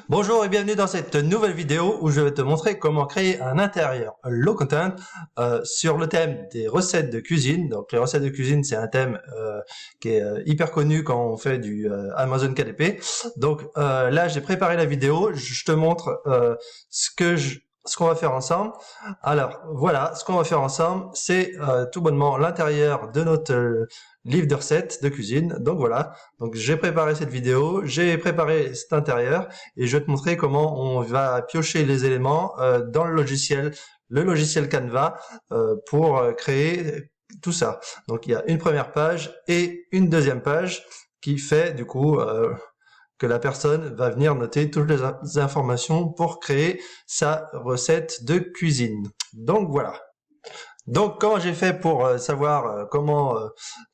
Bonjour et bienvenue dans cette nouvelle vidéo où je vais te montrer comment créer un intérieur low content sur le thème des recettes de cuisine. Donc les recettes de cuisine, c'est un thème qui est hyper connu quand on fait du Amazon KDP. Donc là, j'ai préparé la vidéo, je te montre ce qu'on va faire ensemble. Alors voilà, ce qu'on va faire ensemble, c'est tout bonnement l'intérieur de notre livre de recettes de cuisine. Donc voilà, donc j'ai préparé cette vidéo, j'ai préparé cet intérieur et je vais te montrer comment on va piocher les éléments dans le logiciel Canva pour créer tout ça. Donc il y a une première page et une deuxième page qui fait du coup que la personne va venir noter toutes les informations pour créer sa recette de cuisine. Donc voilà. Donc, comment j'ai fait pour savoir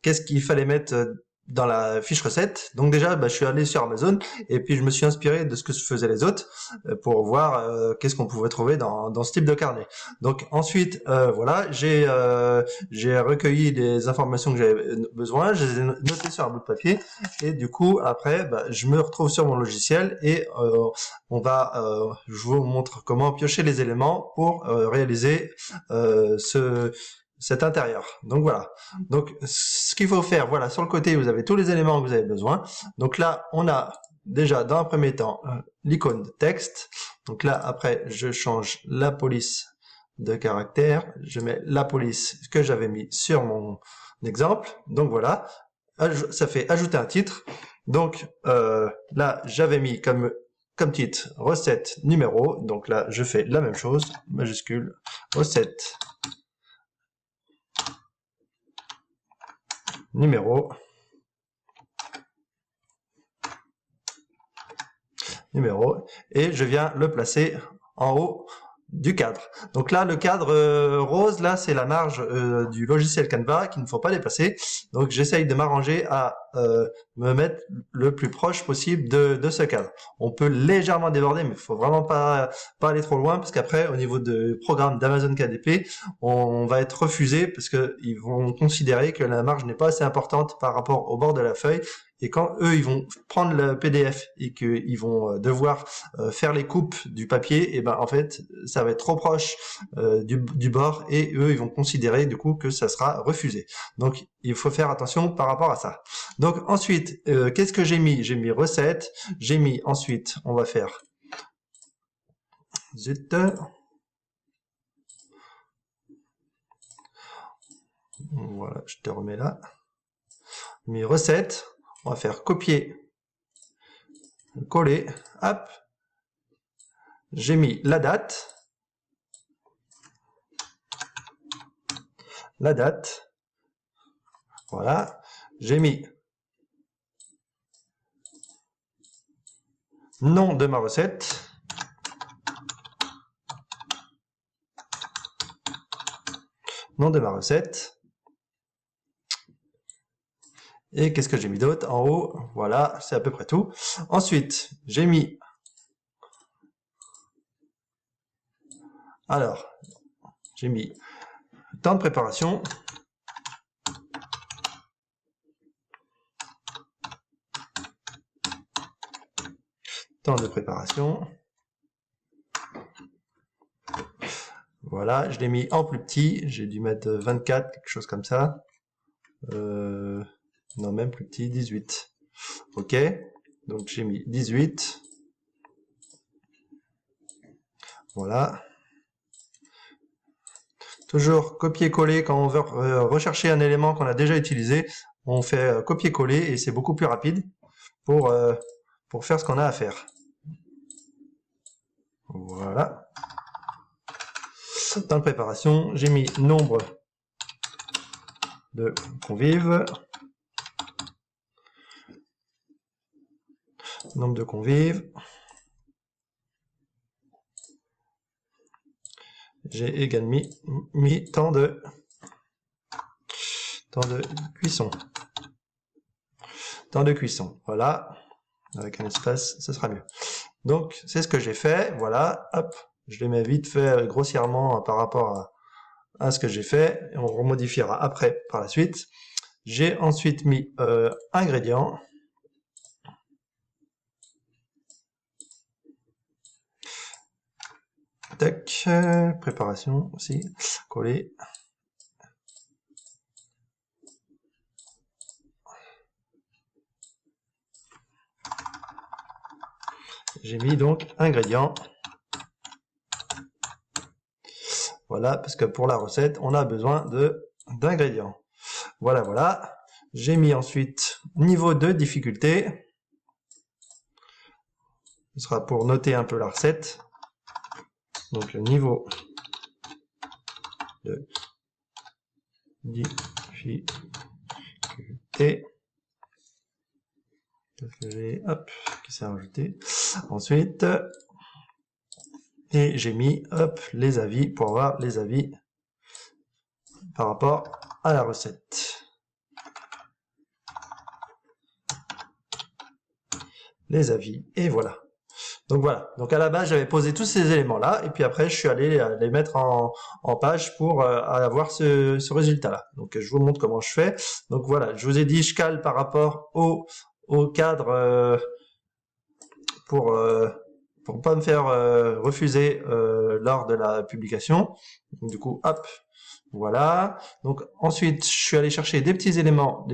qu'est-ce qu'il fallait mettre dans la fiche recette? Donc déjà, je suis allé sur Amazon et puis je me suis inspiré de ce que faisaient les autres pour voir qu'est-ce qu'on pouvait trouver dans ce type de carnet. Donc ensuite, voilà, j'ai recueilli les informations que j'avais besoin, je les ai notées sur un bout de papier et du coup après, je me retrouve sur mon logiciel et je vous montre comment piocher les éléments pour réaliser cet intérieur. Donc voilà. Donc ce qu'il faut faire, voilà, sur le côté, vous avez tous les éléments que vous avez besoin. Donc là, on a déjà dans un premier temps l'icône de texte. Donc là, après, je change la police de caractère. Je mets la police que j'avais mis sur mon exemple. Donc voilà. Ça fait ajouter un titre. Donc là, j'avais mis comme titre recette numéro. Donc là, je fais la même chose, majuscule, recette numéro, et je viens le placer en haut du cadre. Donc là, le cadre rose, là, c'est la marge du logiciel Canva qu'il ne faut pas dépasser. Donc j'essaye de m'arranger à me mettre le plus proche possible de ce cadre. On peut légèrement déborder, mais il faut vraiment pas aller trop loin parce qu'après, au niveau de programme d'Amazon KDP, on va être refusé parce que ils vont considérer que la marge n'est pas assez importante par rapport au bord de la feuille. Et quand eux, ils vont prendre le PDF et qu'ils vont devoir faire les coupes du papier, et ben en fait, ça va être trop proche du bord et eux, ils vont considérer du coup que ça sera refusé. Donc, il faut faire attention par rapport à ça. Donc ensuite, qu'est-ce que j'ai mis? J'ai mis recette, j'ai mis ensuite, on va faire zut. Voilà, je te remets là. Mis recette, on va faire copier, coller, hop. J'ai mis la date, voilà. J'ai mis nom de ma recette, et qu'est-ce que j'ai mis d'autre en haut? Voilà, c'est à peu près tout. Ensuite, j'ai mis, temps de préparation, voilà, je l'ai mis en plus petit, j'ai dû mettre 24, quelque chose comme ça. Non, même plus petit, 18. Ok, donc j'ai mis 18. Voilà. Toujours copier-coller quand on veut rechercher un élément qu'on a déjà utilisé. On fait copier-coller et c'est beaucoup plus rapide pour faire ce qu'on a à faire. Voilà. Temps de préparation, j'ai mis nombre de convives. J'ai également mis temps de cuisson. Voilà. Avec un espace, ce sera mieux. Donc, c'est ce que j'ai fait. Voilà. Hop. Je les mets vite fait grossièrement par rapport à ce que j'ai fait. Et on remodifiera après par la suite. J'ai ensuite mis ingrédients. tac, préparation aussi, coller. J'ai mis donc ingrédients. Voilà, parce que pour la recette, on a besoin d'ingrédients. Voilà, voilà. J'ai mis ensuite niveau de difficulté. Ce sera pour noter un peu la recette. Donc le niveau de difficulté. Qu'est-ce que j'ai? Hop, qui s'est rajouté. Ensuite, et j'ai mis hop les avis pour voir les avis par rapport à la recette. Les avis, et voilà. Donc voilà, donc à la base j'avais posé tous ces éléments là, et puis après je suis allé les mettre en page pour avoir ce résultat là. Donc je vous montre comment je fais. Donc voilà, je vous ai dit je cale par rapport au cadre pour pas me faire refuser lors de la publication. Donc, du coup hop, voilà. Donc ensuite je suis allé chercher des petits éléments.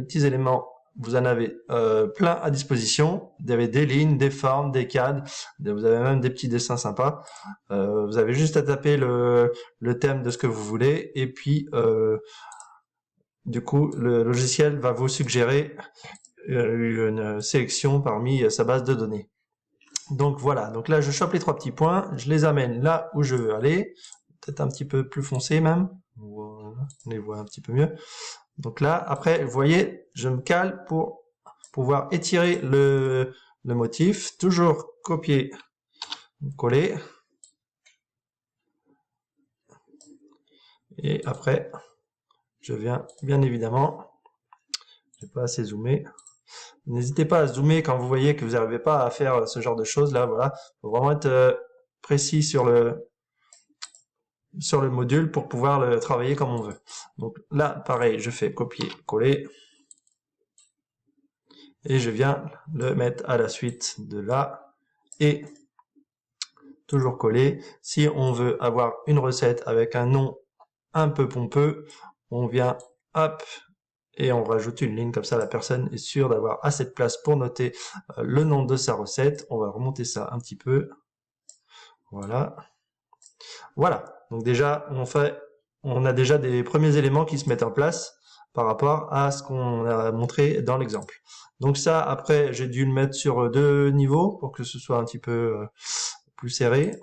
Vous en avez plein à disposition. Vous avez des lignes, des formes, des cadres. Vous avez même des petits dessins sympas. Vous avez juste à taper le thème de ce que vous voulez. Et puis, du coup, le logiciel va vous suggérer une sélection parmi sa base de données. Donc voilà. Donc là, je chope les 3 petits points. Je les amène là où je veux aller. Peut-être un petit peu plus foncé même. Voilà. On les voit un petit peu mieux. Donc là, après, vous voyez, je me cale pour pouvoir étirer le motif. Toujours copier, coller. Et après, je viens, bien évidemment, je n'ai pas assez zoomé. N'hésitez pas à zoomer quand vous voyez que vous n'arrivez pas à faire ce genre de choses. Là, voilà, il faut vraiment être précis sur le module pour pouvoir le travailler comme on veut. Donc là, pareil, je fais copier, coller. Et je viens le mettre à la suite de là. Et toujours coller. Si on veut avoir une recette avec un nom un peu pompeux, on vient, hop, et on rajoute une ligne, comme ça la personne est sûre d'avoir assez de place pour noter le nom de sa recette. On va remonter ça un petit peu. Voilà. Voilà. Donc déjà, on a déjà des premiers éléments qui se mettent en place par rapport à ce qu'on a montré dans l'exemple. Donc ça, après, j'ai dû le mettre sur 2 niveaux pour que ce soit un petit peu plus serré.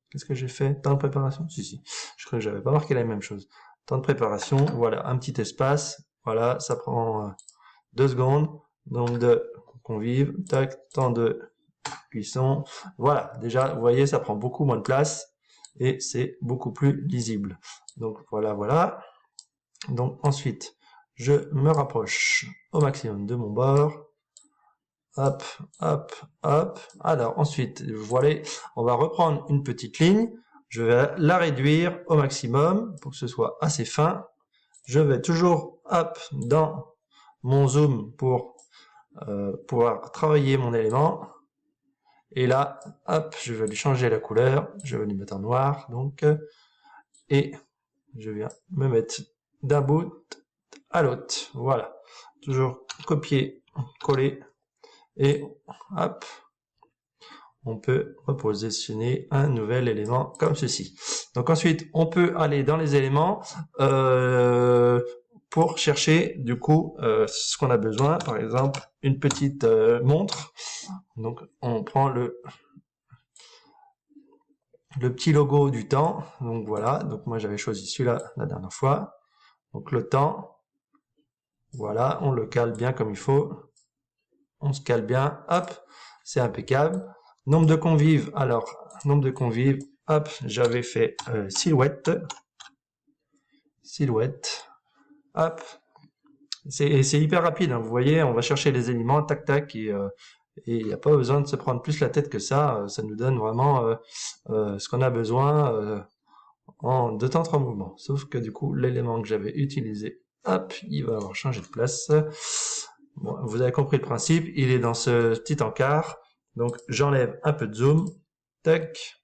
Qu'est-ce que j'ai fait? Temps de préparation? Si. Je crois que j'avais pas marqué la même chose. Temps de préparation, voilà, un petit espace. Voilà, ça prend 2 secondes. Nombre de convives, tac, temps de cuisson. Voilà, déjà, vous voyez, ça prend beaucoup moins de place et c'est beaucoup plus lisible. Donc voilà, voilà. Donc ensuite, je me rapproche au maximum de mon bord. Hop, hop, hop. Alors ensuite, voilà, on va reprendre une petite ligne. Je vais la réduire au maximum pour que ce soit assez fin. Je vais toujours, hop, dans mon zoom pour pouvoir travailler mon élément. Et là, hop, je vais lui changer la couleur. Je vais lui mettre en noir, donc. Et je viens me mettre d'un bout à l'autre. Voilà. Toujours copier, coller. Et hop, on peut repositionner un nouvel élément comme ceci. Donc ensuite, on peut aller dans les éléments pour chercher du coup ce qu'on a besoin. Par exemple, une petite montre. Donc on prend le petit logo du temps. Donc voilà, donc moi j'avais choisi celui-là la dernière fois. Donc le temps, voilà, on le cale bien comme il faut. On se cale bien, hop, c'est impeccable. Nombre de convives, alors, nombre de convives, hop, j'avais fait silhouette, hop, c'est hyper rapide, hein, vous voyez, on va chercher les éléments, tac, tac, et il n'y a pas besoin de se prendre plus la tête que ça nous donne vraiment ce qu'on a besoin en 2 temps 3 mouvements. Sauf que du coup, l'élément que j'avais utilisé, hop, il va avoir changé de place. Bon, vous avez compris le principe, il est dans ce petit encart, donc j'enlève un peu de zoom, tac,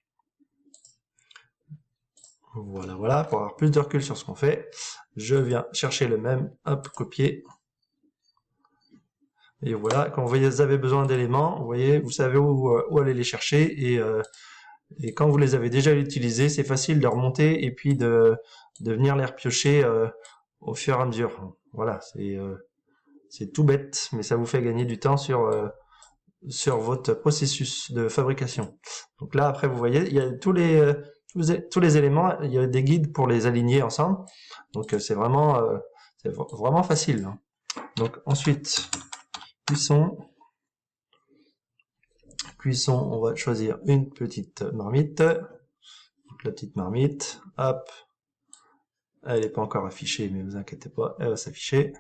Voilà, voilà, pour avoir plus de recul sur ce qu'on fait, je viens chercher le même, hop, copier. Et voilà, quand vous avez besoin d'éléments, vous voyez, vous savez où aller les chercher et quand vous les avez déjà utilisés, c'est facile de remonter et puis de venir les repiocher au fur et à mesure. Voilà, c'est tout bête, mais ça vous fait gagner du temps sur votre processus de fabrication. Donc là, après, vous voyez, il y a tous les éléments, il y a des guides pour les aligner ensemble. Donc c'est vraiment facile. Donc ensuite, cuisson, on va choisir une petite marmite. Donc la petite marmite, hop, elle n'est pas encore affichée, mais vous inquiétez pas, elle va s'afficher.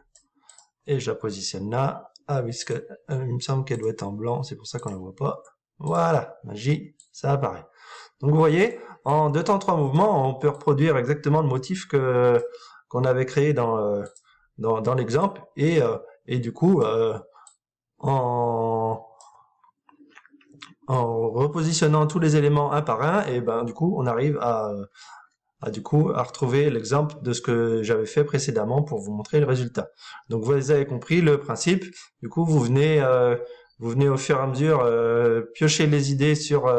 Et je la positionne là. Ah oui, il me semble qu'elle doit être en blanc, c'est pour ça qu'on la voit pas. Voilà, magie, ça apparaît. Donc vous voyez, en 2 temps 3 mouvements, on peut reproduire exactement le motif qu'on avait créé dans l'exemple et du coup en repositionnant tous les éléments un par un, et ben du coup on arrive à retrouver l'exemple de ce que j'avais fait précédemment pour vous montrer le résultat. Donc vous avez compris le principe. Du coup vous venez au fur et à mesure piocher les idées sur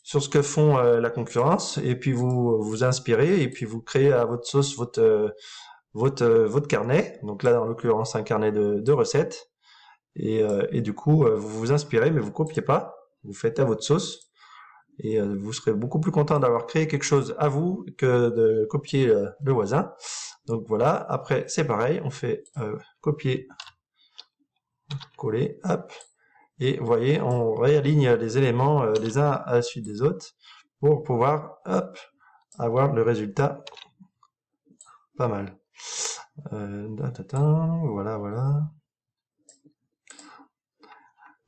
ce que font la concurrence, et puis vous inspirez, et puis vous créez à votre sauce votre carnet. Donc là, dans l'occurrence, un carnet de recettes. Et du coup, vous vous inspirez, mais vous copiez pas. Vous faites à votre sauce. Et vous serez beaucoup plus content d'avoir créé quelque chose à vous que de copier le voisin. Donc voilà. Après, c'est pareil. On fait copier, coller, hop. Et vous voyez, on réaligne les éléments les uns à la suite des autres pour pouvoir, hop, avoir le résultat pas mal. Voilà, voilà.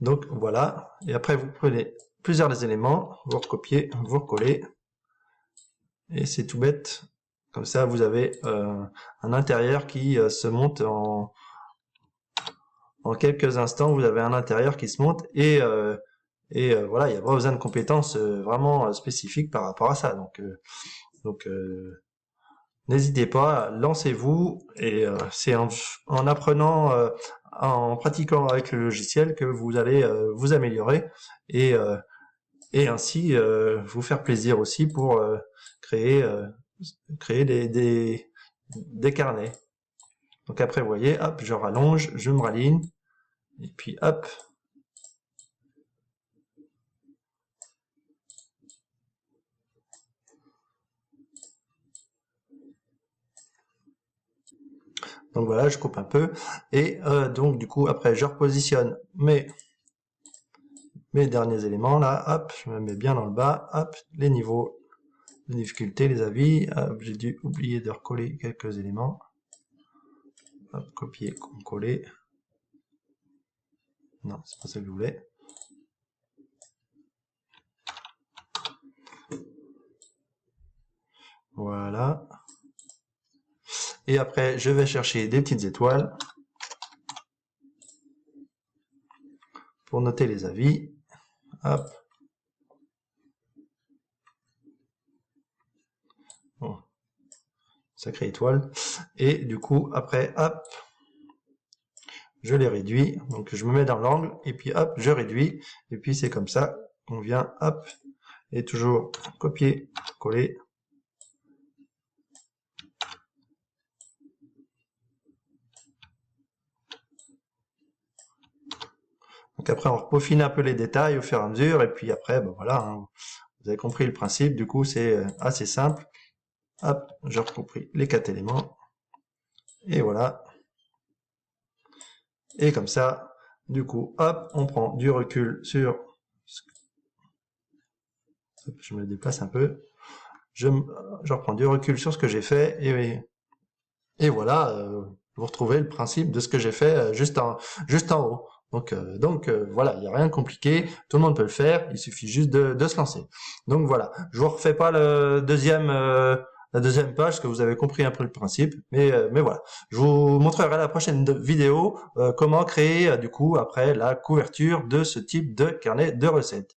Donc voilà. Et après, vous prenez plusieurs des éléments, vous recopiez, vous recollez. Et c'est tout bête. Comme ça, vous avez un intérieur qui se monte en quelques instants. Vous avez un intérieur qui se monte et voilà, il n'y a pas besoin de compétences vraiment spécifiques par rapport à ça. Donc n'hésitez pas, lancez-vous, et c'est en apprenant, en pratiquant avec le logiciel que vous allez vous améliorer et ainsi vous faire plaisir aussi pour créer des carnets. Donc après, vous voyez, hop, je rallonge, je me raligne, et puis hop. Donc voilà, je coupe un peu, et donc du coup, après, je repositionne mes derniers éléments, là, hop, je me mets bien dans le bas, hop, les niveaux, les difficultés, les avis, j'ai dû oublier de recoller quelques éléments, hop, copier, coller, non, c'est pas ça que je voulais. Voilà. Et après, je vais chercher des petites étoiles pour noter les avis. Hop. Bon. Sacrée étoile. Et du coup, après, hop, je les réduis. Donc, je me mets dans l'angle et puis hop, je réduis. Et puis, c'est comme ça qu'on vient, hop, et toujours copier, coller. Donc après, on peaufine un peu les détails au fur et à mesure, et puis après, ben voilà, hein, vous avez compris le principe, du coup, c'est assez simple. Hop, j'ai recompris les 4 éléments, et voilà. Et comme ça, du coup, hop, on prend du recul sur... Hop, je me déplace un peu. Je reprends du recul sur ce que j'ai fait, et voilà, vous retrouvez le principe de ce que j'ai fait juste en haut. Donc voilà, il n'y a rien de compliqué, tout le monde peut le faire, il suffit juste de se lancer. Donc voilà, je vous refais pas la deuxième page, parce que vous avez compris un peu le principe, mais voilà. Je vous montrerai à la prochaine vidéo comment créer du coup après la couverture de ce type de carnet de recettes.